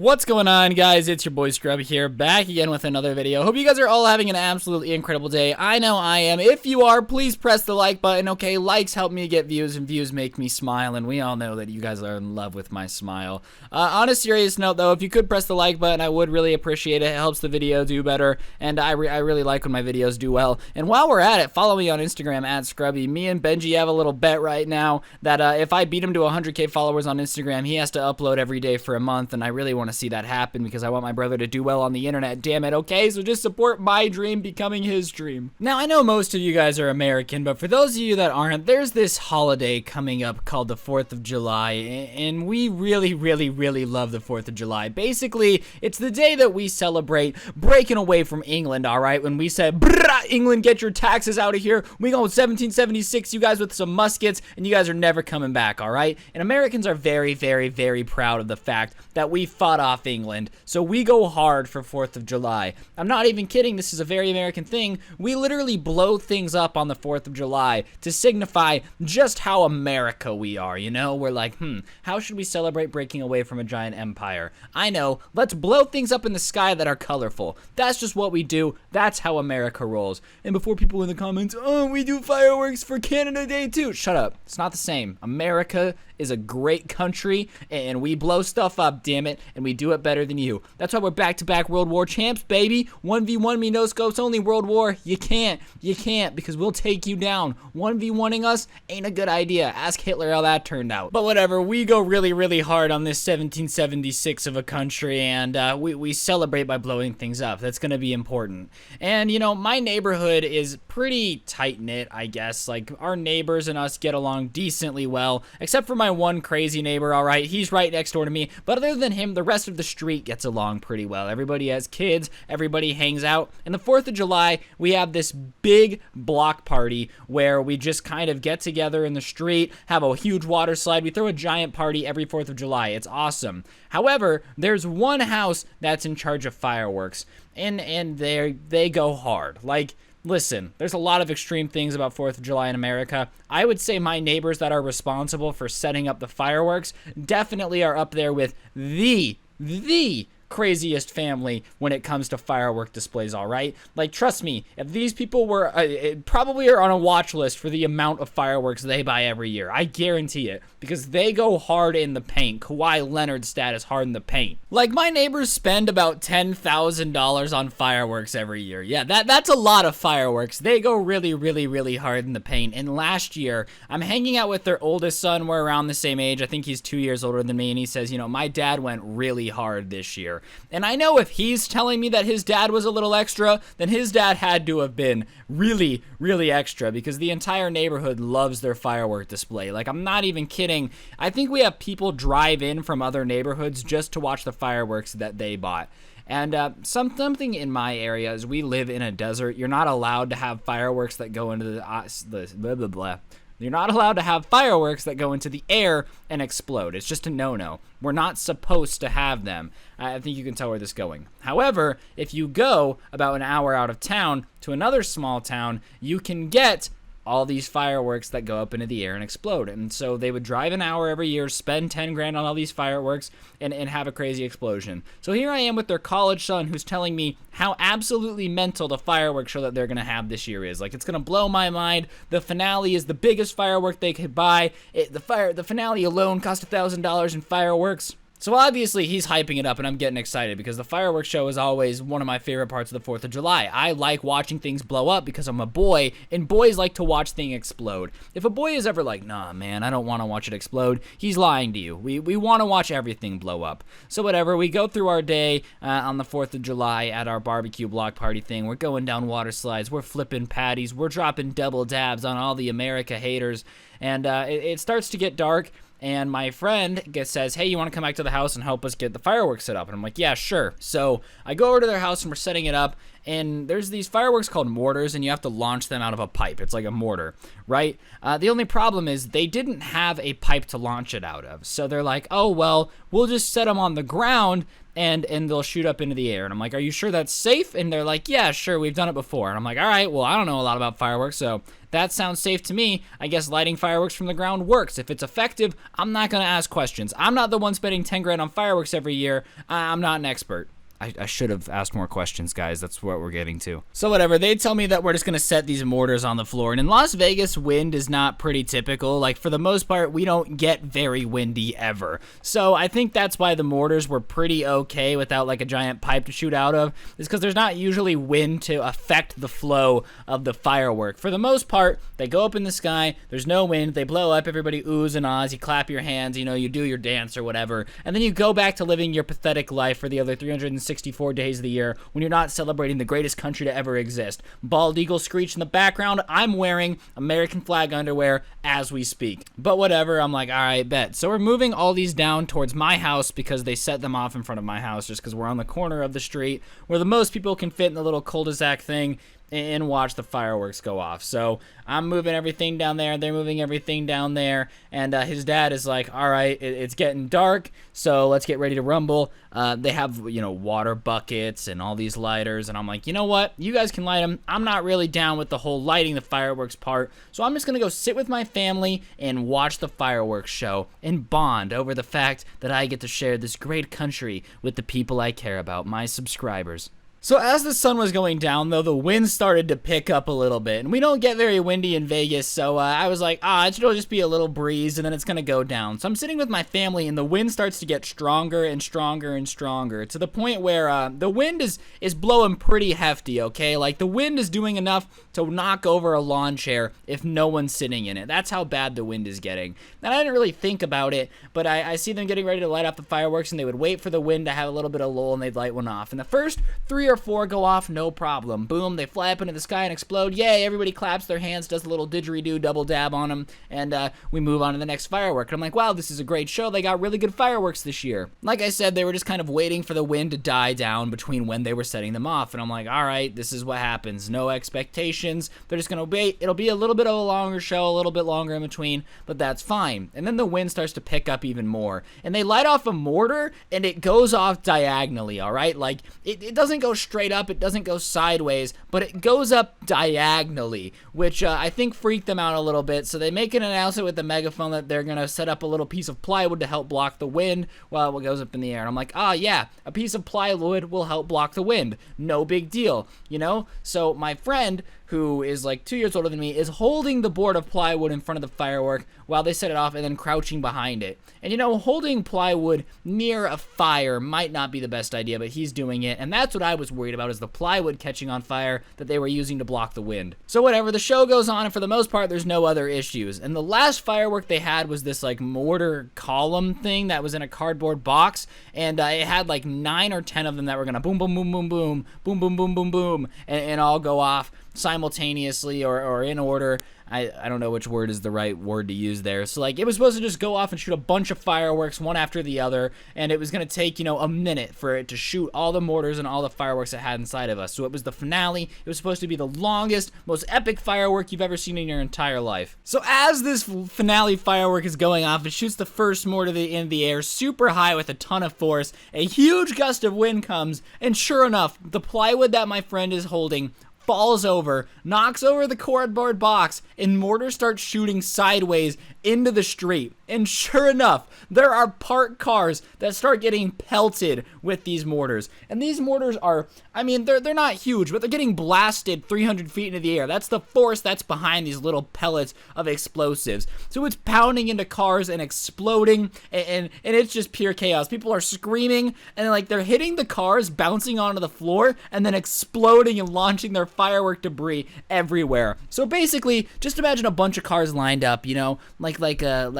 What's going on, guys? It's your boy Scrub here, back again with another video. Hope you guys are all having an absolutely incredible day. I know I am. If you are, please press the like button, okay? Likes help me get views, and views make me smile, and we all know that you guys are in love with my smile. On a serious note, though, if you could press the like button, I would really appreciate it. It helps the video do better, and I really like when my videos do well. And while we're at it, follow me on Instagram, @Scrubby. Me and Benji have a little bet right now that if I beat him to 100K followers on Instagram, he has to upload every day for a month, and I really want to see that happen because I want my brother to do well on the internet, damn it, okay? So just support my dream becoming his dream. Now, I know most of you guys are American, but for those of you that aren't, there's this holiday coming up called the 4th of July, and we really love the 4th of July. Basically, it's the day that we celebrate breaking away from England, alright? When we said, "Brrrah, England, get your taxes out of here. We go 1776, you guys with some muskets, and you guys are never coming back, alright?" And Americans are very proud of the fact that we fought off England, so we go hard for 4th of July. I'm not even kidding, this is a very American thing. We literally blow things up on the 4th of July to signify just how America we are, you know? We're like, how should we celebrate breaking away from a giant empire? I know, let's blow things up in the sky that are colorful. That's just what we do, that's how America rolls. And before people in the comments, "Oh, we do fireworks for Canada Day too." Shut up, it's not the same. America is a great country, and we blow stuff up, damn it, and we do it better than you. That's why we're back-to-back World War champs, baby. 1v1 me, no scopes, only World War. You can't, because we'll take you down. 1v1ing us ain't a good idea. Ask Hitler how that turned out. But whatever, we go really hard on this 1776 of a country, and we celebrate by blowing things up. That's gonna be important. And, you know, my neighborhood is pretty tight-knit, I guess. Like, our neighbors and us get along decently well, except for my one crazy neighbor, alright? He's right next door to me, but other than him, the rest of the street gets along pretty well. Everybody has kids, everybody hangs out. And the 4th of July, we have this big block party where we just kind of get together in the street, have a huge water slide. We throw a giant party every 4th of July. It's awesome. However, there's one house that's in charge of fireworks, and they go hard. Like, listen, there's a lot of extreme things about 4th of July in America. I would say my neighbors that are responsible for setting up the fireworks definitely are up there with the craziest family when it comes to firework displays, all right? Like, trust me, if these people were probably are on a watch list for the amount of fireworks they buy every year. I guarantee it, because they go hard in the paint. Kawhi Leonard status hard in the paint. Like, my neighbors spend about $10,000 on fireworks every year. Yeah, that's a lot of fireworks. They go really hard in the paint. And last year, I'm hanging out with their oldest son. We're around the same age. I think he's 2 years older than me, and he says, you know, my dad went really hard this year. And I know if he's telling me that his dad was a little extra, then his dad had to have been really extra, because the entire neighborhood loves their firework display. Like, I'm not even kidding. I think we have people drive in from other neighborhoods just to watch the fireworks that they bought. And something in my area is we live in a desert. You're not allowed to have fireworks that go into the You're not allowed to have fireworks that go into the air and explode. It's just a no-no. We're not supposed to have them. I think you can tell where this is going. However, if you go about an hour out of town to another small town, you can get all these fireworks that go up into the air and explode. And so they would drive an hour every year, spend 10 grand on all these fireworks, and have a crazy explosion. So here I am with their college son who's telling me how absolutely mental the fireworks show that they're going to have this year is. Like, it's going to blow my mind. The finale is the biggest firework they could buy. The finale alone cost $1,000 in fireworks. So obviously he's hyping it up, and I'm getting excited because the fireworks show is always one of my favorite parts of the 4th of July. I like watching things blow up because I'm a boy, and boys like to watch things explode. If a boy is ever like, "Nah, man, I don't want to watch it explode," he's lying to you. We want to watch everything blow up. So whatever, we go through our day on the 4th of July at our barbecue block party thing. We're going down water slides. We're flipping patties. We're dropping double dabs on all the America haters. And it starts to get dark. And my friend says, "Hey, you want to come back to the house and help us get the fireworks set up?" And I'm like, "Yeah, sure." So I go over to their house and we're setting it up. And there's these fireworks called mortars, and you have to launch them out of a pipe. It's like a mortar, right? The only problem is they didn't have a pipe to launch it out of. So they're like, "Oh, well, we'll just set them on the ground and they'll shoot up into the air. And I'm like, are you sure that's safe? And they're like, yeah, sure, we've done it before. And I'm like, all right, well, I don't know a lot about fireworks, so that sounds safe to me. I guess lighting fireworks from the ground works. If it's effective, I'm not going to ask questions. I'm not the one spending 10 grand on fireworks every year. I'm not an expert. I should have asked more questions, guys. That's what we're getting to. So whatever, they tell me that we're just going to set these mortars on the floor. And in Las Vegas, wind is not pretty typical. Like, for the most part, we don't get very windy ever. So I think that's why the mortars were pretty okay without, like, a giant pipe to shoot out of. Is because there's not usually wind to affect the flow of the firework. For the most part, they go up in the sky. There's no wind. They blow up. Everybody oohs and ahs. You clap your hands. You know, you do your dance or whatever. And then you go back to living your pathetic life for the other 364 days of the year when you're not celebrating the greatest country to ever exist. Bald eagle screech in the background. I'm wearing American flag underwear as we speak. But whatever, I'm like, all right, bet. So we're moving all these down towards my house because they set them off in front of my house just because we're on the corner of the street where the most people can fit in the little cul-de-sac thing and watch the fireworks go off. So I'm moving everything down there, they're moving everything down there, and his dad is like, all right, it's getting dark, so let's get ready to rumble. They have, you know, water buckets and all these lighters, and I'm like, you know what, you guys can light them. I'm not really down with the whole lighting the fireworks part, so I'm just gonna go sit with my family and watch the fireworks show and bond over the fact that I get to share this great country with the people I care about, my subscribers. So as the sun was going down, though, the wind started to pick up a little bit. And we don't get very windy in Vegas, so I was like, it'll just be a little breeze, and then it's going to go down. So I'm sitting with my family, and the wind starts to get stronger and stronger and stronger, to the point where the wind is blowing pretty hefty, okay? Like, the wind is doing enough to knock over a lawn chair if no one's sitting in it. That's how bad the wind is getting. And I didn't really think about it, but I see them getting ready to light off the fireworks, and they would wait for the wind to have a little bit of lull, and they'd light one off. And the first 3 or 4 go off, no problem. Boom, they fly up into the sky and explode. Yay, everybody claps their hands, does a little didgeridoo, double dab on them, and we move on to the next firework. And I'm like, wow, this is a great show. They got really good fireworks this year. Like I said, they were just kind of waiting for the wind to die down between when they were setting them off. And I'm like, all right, this is what happens. No expectations. They're just going to wait. It'll be a little bit of a longer show, a little bit longer in between, but that's fine. And then the wind starts to pick up even more. And they light off a mortar, and it goes off diagonally, all right? Like, it doesn't go straight up. It doesn't go sideways, but it goes up diagonally, which I think freaked them out a little bit. So they make an announcement with the megaphone that they're going to set up a little piece of plywood to help block the wind while it goes up in the air. And I'm like, yeah, a piece of plywood will help block the wind. No big deal, you know? So my friend, who is like 2 years older than me, is holding the board of plywood in front of the firework while they set it off and then crouching behind it. And you know, holding plywood near a fire might not be the best idea, but he's doing it, and that's what I was worried about, is the plywood catching on fire that they were using to block the wind. So whatever, the show goes on, and for the most part, there's no other issues. And the last firework they had was this like mortar column thing that was in a cardboard box, and it had like 9 or 10 of them that were gonna boom, boom, boom, boom, boom, boom, boom, boom, boom, boom, and all go off simultaneously or in order. I don't know which word is the right word to use there. So like, it was supposed to just go off and shoot a bunch of fireworks one after the other, and it was going to take, you know, a minute for it to shoot all the mortars and all the fireworks it had inside of us. So it was the finale. It was supposed to be the longest, most epic firework you've ever seen in your entire life. So as this finale firework is going off, it shoots the first mortar in the air super high with a ton of force. A huge gust of wind comes, and sure enough, the plywood that my friend is holding falls over, knocks over the cardboard box, and mortar starts shooting sideways into the street. And sure enough, there are parked cars that start getting pelted with these mortars. And these mortars are, I mean, they're not huge, but they're getting blasted 300 feet into the air. That's the force that's behind these little pellets of explosives. So it's pounding into cars and exploding, and it's just pure chaos. People are screaming, and like they're hitting the cars, bouncing onto the floor, and then exploding and launching their firework debris everywhere. So basically, just imagine a bunch of cars lined up, you know, like a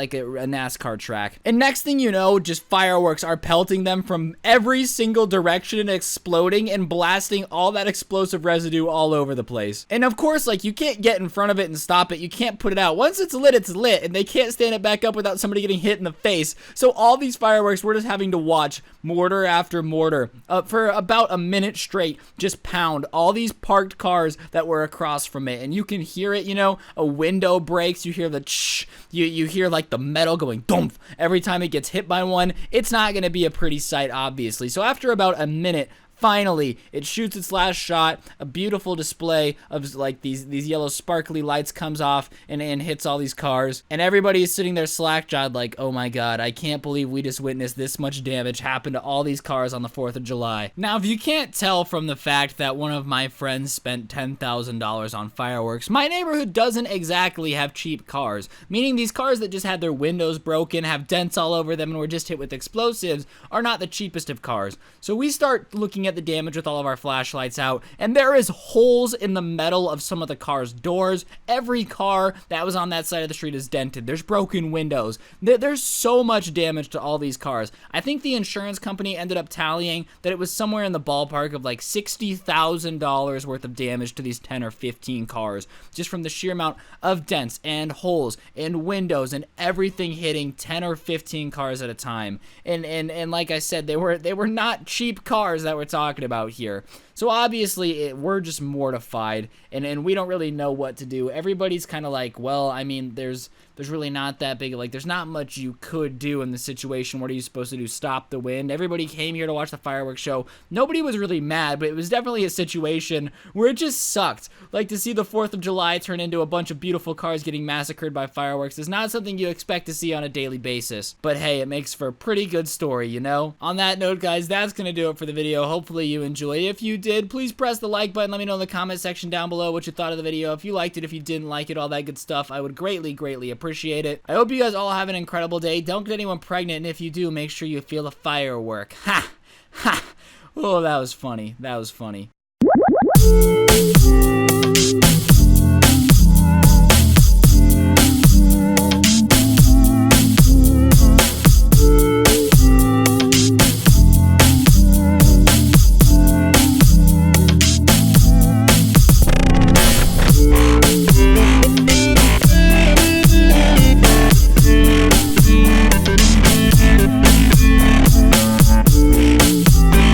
NASCAR track. And next thing you know, just fireworks are pelting them from every single direction and exploding and blasting all that explosive residue all over the place. And of course, like, you can't get in front of it and stop it. You can't put it out. Once it's lit, and they can't stand it back up without somebody getting hit in the face. So all these fireworks, we're just having to watch mortar after mortar for about a minute straight, just pound all these parked cars that were across from it. And you can hear it, you know, a window breaks, you hear the you hear like the metal metal going dumph every time it gets hit by one. It's not going to be a pretty sight, obviously. So after about a minute, finally, it shoots its last shot. A beautiful display of like these yellow sparkly lights comes off and hits all these cars. And everybody is sitting there slack-jawed like, oh my god, I can't believe we just witnessed this much damage happen to all these cars on the 4th of July. Now, if you can't tell from the fact that one of my friends spent $10,000 on fireworks, my neighborhood doesn't exactly have cheap cars. Meaning these cars that just had their windows broken, have dents all over them, and were just hit with explosives are not the cheapest of cars. So we start looking at the damage with all of our flashlights out, and there is holes in the metal of some of the car's doors. Every car that was on that side of the street is dented. There's broken windows. There's so much damage to all these cars. I think the insurance company ended up tallying that it was somewhere in the ballpark of like $60,000 worth of damage to these 10 or 15 cars, just from the sheer amount of dents and holes and windows and everything hitting 10 or 15 cars at a time. And like I said, they were not cheap cars that we're talking about here. So obviously we're just mortified, and we don't really know what to do. Everybody's kind of like, well, I mean, there's really not that big, like, there's not much you could do in the situation. What are you supposed to do? Stop the wind? Everybody came here to watch the fireworks show. Nobody was really mad, but it was definitely a situation where it just sucked. Like, to see the 4th of July turn into a bunch of beautiful cars getting massacred by fireworks is not something you expect to see on a daily basis. But hey, it makes for a pretty good story, you know? On that note, guys, that's gonna do it for the video. Hopefully you enjoyed. If you did, please press the like button. Let me know in the comment section down below what you thought of the video. If you liked it, if you didn't like it, all that good stuff. I would greatly appreciate it. I hope you guys all have an incredible day. Don't get anyone pregnant, and if you do, make sure you feel the firework. Ha! Ha! Oh, that was funny. That was funny.